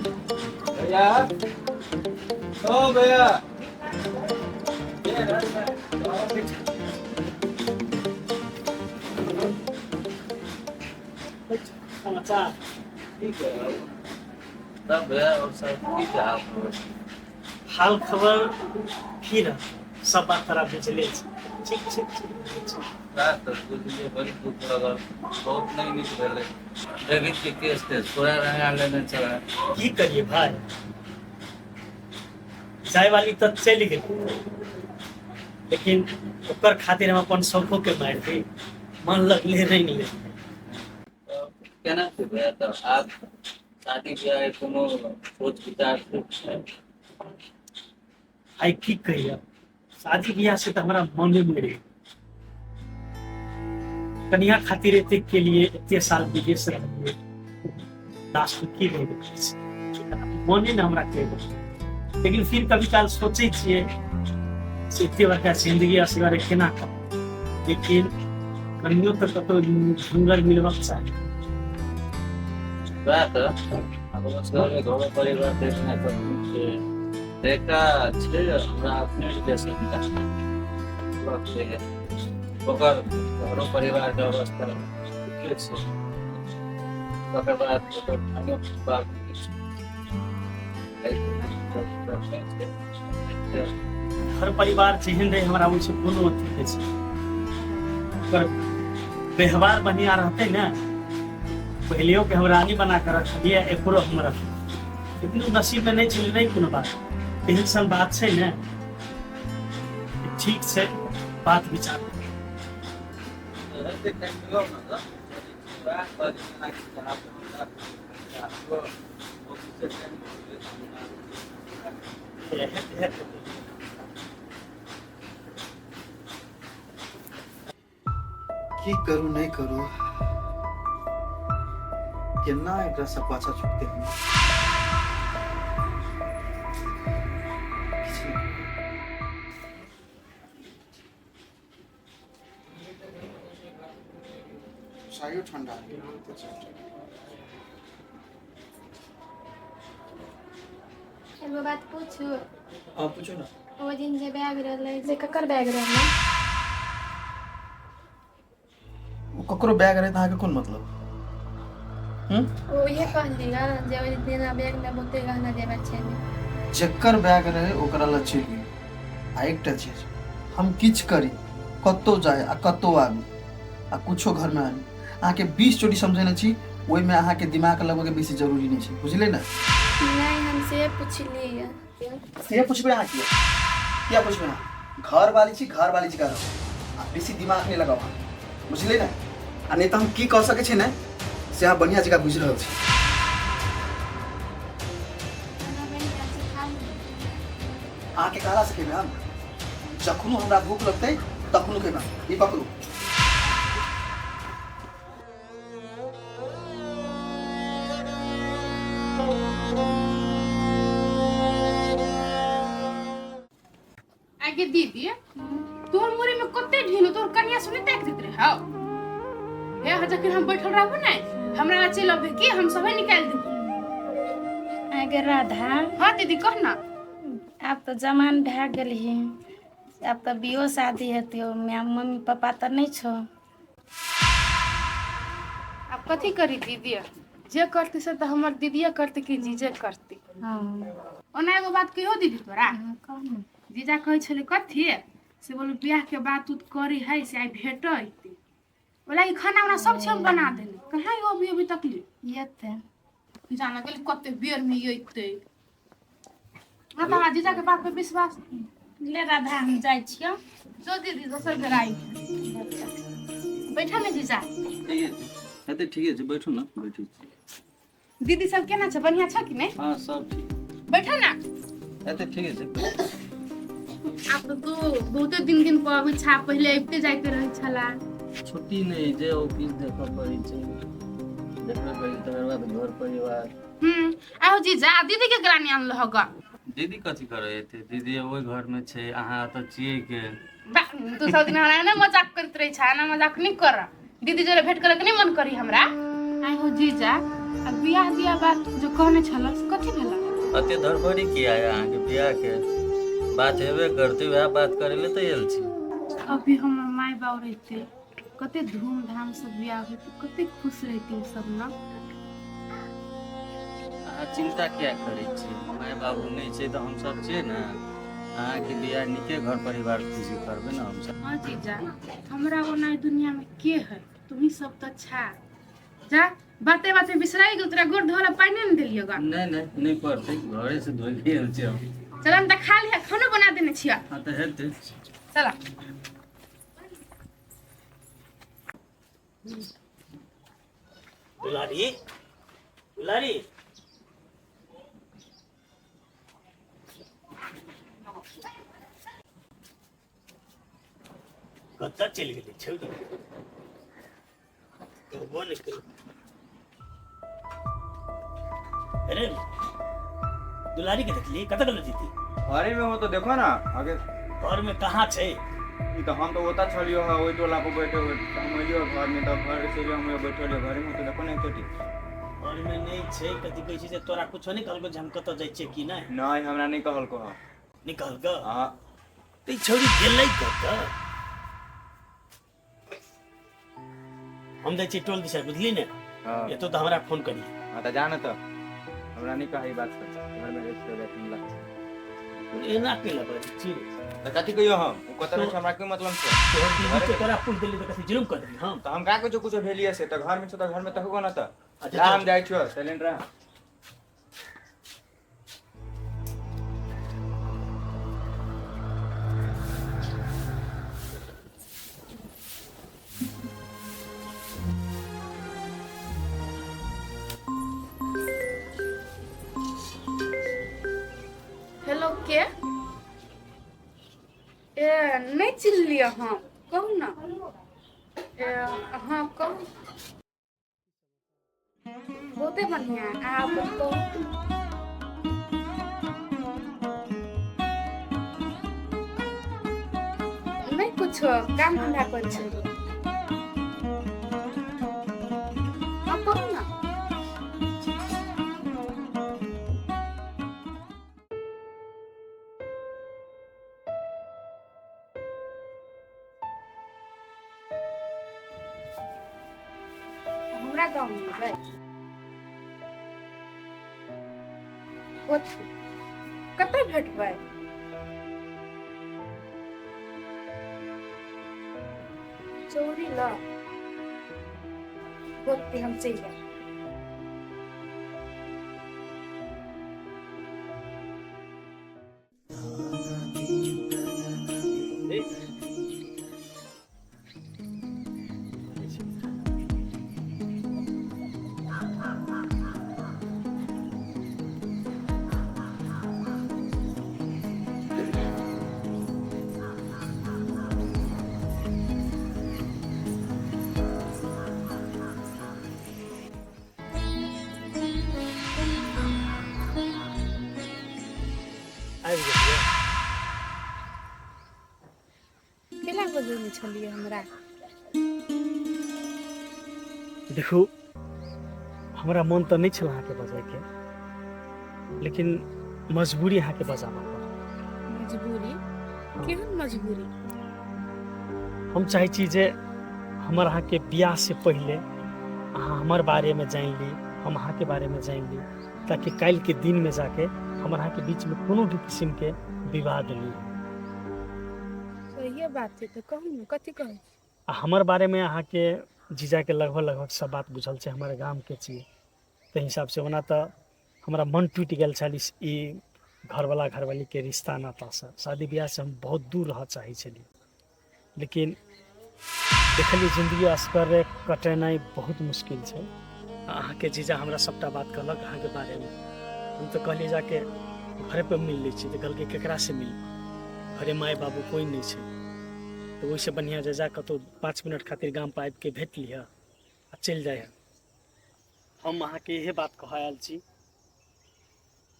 भैया ओ भैया समाचार ठीक है सब भैया और सब ठीक है आप हाल खबर फिर सब बात तरह बुझले ठीक ठीक ठीक रात बुझलिए बड़ी दुख लगल बहुत नहीं नीक भेलै डेविड के केस थे सोया रंगा लेने चला की करिए भाई जाय वाली तो चली गई लेकिन ओकर खातिर हम अपन शौको के मार दी मन लगले नहीं मिले केना छै भैया तऽ आप शादी ब्याह कोनो सोच विचार छै आई की कहिए शादी ब्याह से तो हमारा मन में रहे कन्या खातिर एते के लिए एते साल विदेश रहिए लास्ट की रह गई मने ना हमरा के लेकिन फिर कभी काल सोचे छिए से एते बड़का जिंदगी असगर केना कर लेकिन कन्यो तो कतो सुंदर मिलबाक चाही बात अब असगर घर परिवार देखना तो छै देखा छै हमरा अपने रिलेशन का बात छै ओकर घरो परिवार के अवस्था ठीक छै ओकर बाद ओकर खानो बात हर परिवार जेहन रहे हमरा ओइसे कोनो अथी नहि छै पर व्यवहार बढ़िया रहते ना पहलियो के हम रानी बना कर रखलिए एकरो हम रख लेकिन नसीब में नहीं चल नहीं कोनो बात एहन सन बात छै ना ठीक छै बात विचार की करू नहीं करू केना एकरा सब पाछा छूटते हैं चायो ठंडा एगो बात पूछू हाँ पूछो ना ओ दिन जे बैग रहलै से ककर बैग रहलै वो ककरो बैग रहे अहाँ के कोन मतलब ओ ये कहली ना जे ओ दिन बैग में बहुते गहना देबे छै जकर बैग रहे ओकरा लग चलि गेल आ एकटा चीज हम किछ करी कतौ जाए आ कतौ आबी आ कुछो घर में आबी अहाँ के 20 चोटी समझेने छी ओइ में अहाँ के दिमाग लगबे के बेसी जरूरी नहीं छै बुझले ना नहीं हम से पूछलिए से पूछबे अहाँ किया पूछबे अहाँ घर वाली छी का आ बेसी दिमाग नहीं लगाओ बुझले ना आ नहीं तो हम की कह सके छी ना से अहाँ बढ़िया जगह बुझ रहल छी अहाँ के कहला सके हम जखनो हमरा भूख लगते तखनो के ई पकड़ू आगे दीदी तोर मुरी में कते ढीलो तोर कन्या सुने देख देत रहे हां हे जखन हम बैठल रहबो नै हमरा चल अब की हम सब निकाल देब आगे राधा हां दीदी कह ना अब तो जमान भए गेल ही अब तो बियो शादी हेतै मम्मी पापा तो नहीं छो अब कथी करी दीदी जे करती से तो हमर दीदिया करती कि जीजे करती हां ओना एगो बात कहियो दीदी तोरा कौन जीजा कहै छले कथी से बोल बियाह के बात उत करी है से आई भेटैते बोला कि खाना वाना सब हम बना देली कहाँ यो अभी तक ये ते जाना गेल कते बेर में अइते हमरा जीजा के बात पे विश्वास ले राधा हम जाय छियो जो दीदी दोसर बेर आई बैठा ने जीजा ठीक है बैठो ना बैठो दीदी सब केना छ बढ़िया छ कि नहीं हाँ सब ठीक बैठा ना ठीक है आप तो बहुते दिन पर अभी छा पहले आइते जाइते रहे छला छुट्टी नहीं जे ऑफिस देखा पड़ी छै देखबे करी तकर बाद घर परिवार आहो जीजा दीदी के ग्रानी आनलो होगा दीदी कथी करे थे दीदी ओइ घर में छै अहाँ त छिए के तू सब दिन हमरा ना मजाक करत रही छा ना मजाक नहीं कर दीदी जरे भेंट करे के नहीं मन करी हमरा आहो जीजा अब बियाह दिया बात जो कहने छलस कथी भेला अते धड़बड़ी किया है अहाँ के बियाह के बात हेबे करते वह बात करे ले तो आयल छी। अभी हमर माय बाप रहते कते धूमधाम से बियाह होते कते खुश रहती सब ना। अहाँ चिंता क्या करे छी माय बाबू नहीं छै तो हम सब छियै ना अहाँ के बियाह निके घर परिवार खुशी करबे ना हम सब। हाँ जीजा हमरा ओना दुनिया में के है तुम्ही सब तो अच्छा जा बाते बाते बिसराई गेल तोरा गोड़ धोला पानी नहीं देलियो गा। नहीं पड़ते घरे से धोइ के आयल छी हम। चल हम त खा लिया खाना बना देने छिया। हां त हेते चला दुलारी दुलारी कतऽ चलि गेली छौरी कहबो नहि केलौ। अरे दुलारी के देखली कतऽ गेल जीती घरे में हो तो देखो ना आगे। घर में कहाँ छै ई तो हम तो ओता छलियो है ओई टोला पे बैठे हुए हम एलियो घर में तो घर से हम बैठलियो घरे में तो देखो ना टोटी घर में नहीं छै कथी कहै छै जे तोरा कुछो नहीं कहलको जे हम कतऽ जाइ छियै कि नहीं नहीं हमरा नहीं कहल को नहीं कहलको हां तो छौरी गेलै कतऽ हम जाइ छियै टोल दिशा बुझली ने हां एतो तो हमरा फोन करी। हां त जान त हमरा नहीं कही बात कर घर में रेस्ट कर तुम लग एना केला बात छी त कथि कहियो हम कतरा छै हमरा के मतलब छै तोहर दीदी के तोरा फोन देली तो कथी जुलुम कर देली हम त हम का कुछ भेलिए से त घर में छ त घर में त होगो ना त अच्छा, हम जाय छियो सिलेंडर हेलो के ए नहीं चिल लिया हाँ कहू ना ए हाँ कहू बहुते बढ़िया आप तो नहीं कुछ काम धंधा कर छै हाँ कहू ना हमरा गाँव में भाई कतऽ भेटबै चौरी ला बोलते हम चल जाए आबि गेलियै केना बजैने छलियै हमरा देखू हमरा मन तो नहीं छल अहाँके बजायके लेकिन मजबूरी अहाँके बजाना पड़ल। मजबूरी केहन मजबूरी हम चाहै छी जे हमर अहाँके बियाह से पहले अहाँ हमर बारे में जान ली हम अहाँके बारे में जान ली ताकि काल्हि के दिन में जाके हमर अहाँके बीच में कोनो भी किस्म के विवाद नहीं। सही बात है तो कहू ना कथी कहू आ हमर बारे में अहाँके जीजा के लगभग सब बात बुझल छै हमारे गांव के छियै ताहि हिसाब से ओना तो हमारा मन टूटि गेल छल ई घरवाला घरवाली के रिश्ता नाता से शादी ब्याह से हम बहुत दूर रह चाहै छलियै लेकिन देखलियै जिंदगी असगर कटेनाइ बहुत मुश्किल छै। अहाँके जीजा हमरा सबटा बात कहलक अहाँके बारे में हम तो कहलियै जाके घरे पे मिल लै छी तऽ कहलकै केकरा से मिल घरे माय बाबू कोई नहीं छै तो वैसे बढ़िया जे जा कतौ 5 मिनट खातिर गाम पर आबि के भेट लिह आ चलि जाए। हम अहाँके इहे बात कह आयल छी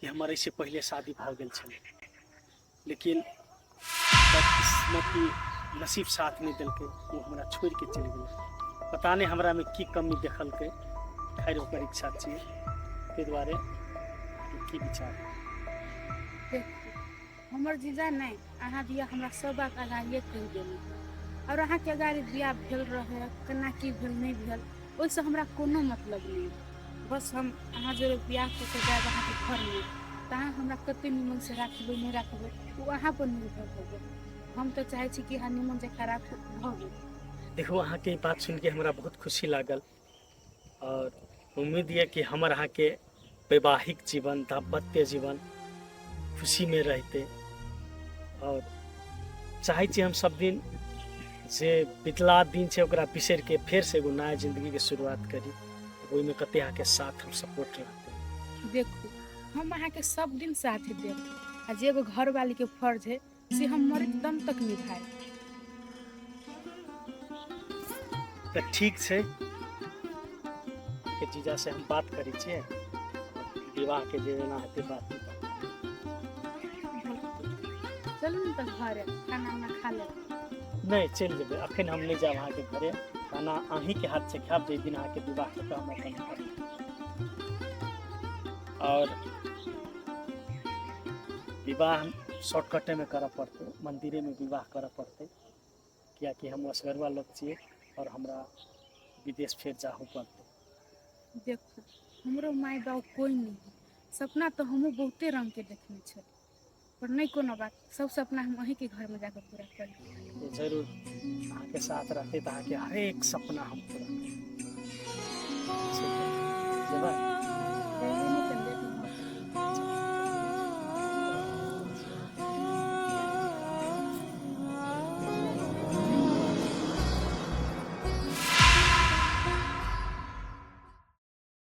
कि हमर इससे पहले शादी भऽ गेल छलै लेकिन बदकिस्मती नसीब साथ नहीं दिलकै वो हमरा छोड़ के चलि गेलै। पता नहीं हमरा में की कमी देखलकै खैर ओकर इच्छा छियै ताहि दुआरे अहाँके की विचार देखू हमर जीजा नहीं अहाँ दिया हमरा सब बात आगाइए कहि देली और अहाँके अगाड़ी बियाह भेल रहे केना की भेल नहीं भेल ओहिसँ हमरा कोनो मतलब नहीं बस हम अहाँ जो बियाह कऽ के जायब अहाँके घर में तहाँ हमरा कते निमन से राखबै नहीं राखबै ओ अहाँ पर निर्भर करबै हम तो चाहे छी कि अहाँ निमन जकाँ राखू भऽ गेल देखो अहाँके ई बात सुन के हमरा बहुत खुशी लागल और उम्मीद ये कि हमर अहाँके वैवाहिक जीवन दाम्पत्य जीवन खुशी में रहते और चाहे छी हम सब दिन जे बितला दिन छै ओकरा बिसरि के फेर से एगो नया जिंदगी के शुरुआत करी ओहिमे कते अहाँके साथ हम सपोर्ट रहते देखू हम अहाँके सब दिन साथ देब आ जे एगो घर वाली के फर्ज है से हम मरत दम तक निभाए तो ठीक छै के जीजा से हम बात करै छियै विवाह के जे एना हेतै बात चलू ने तऽ घर खाना उना खा लेब नहीं चल जेबै अखन हम नहीं जाब अहाँके घरे खाना अहीं के हाथ से खायब जे दिन अहाँके विवाह कऽ हम अपन करब और विवाह शॉर्टकटे में करऽ पड़तै मंदिरे में विवाह करऽ पड़तै कियाकि हम असगरुआ लोग छियै और हमरा विदेश फेर जाहू पड़तै देखू हमरो माय बाप कोई नहीं है सपना तो हमहूँ बहुते रंग के देखने छल पर नहीं कोनो बात सब सपना हम अहीं के घर में जाकर पूरा करी जरूर अहाँके साथ रहते तऽ अहाँके हरेक सपना हम पूरा करब।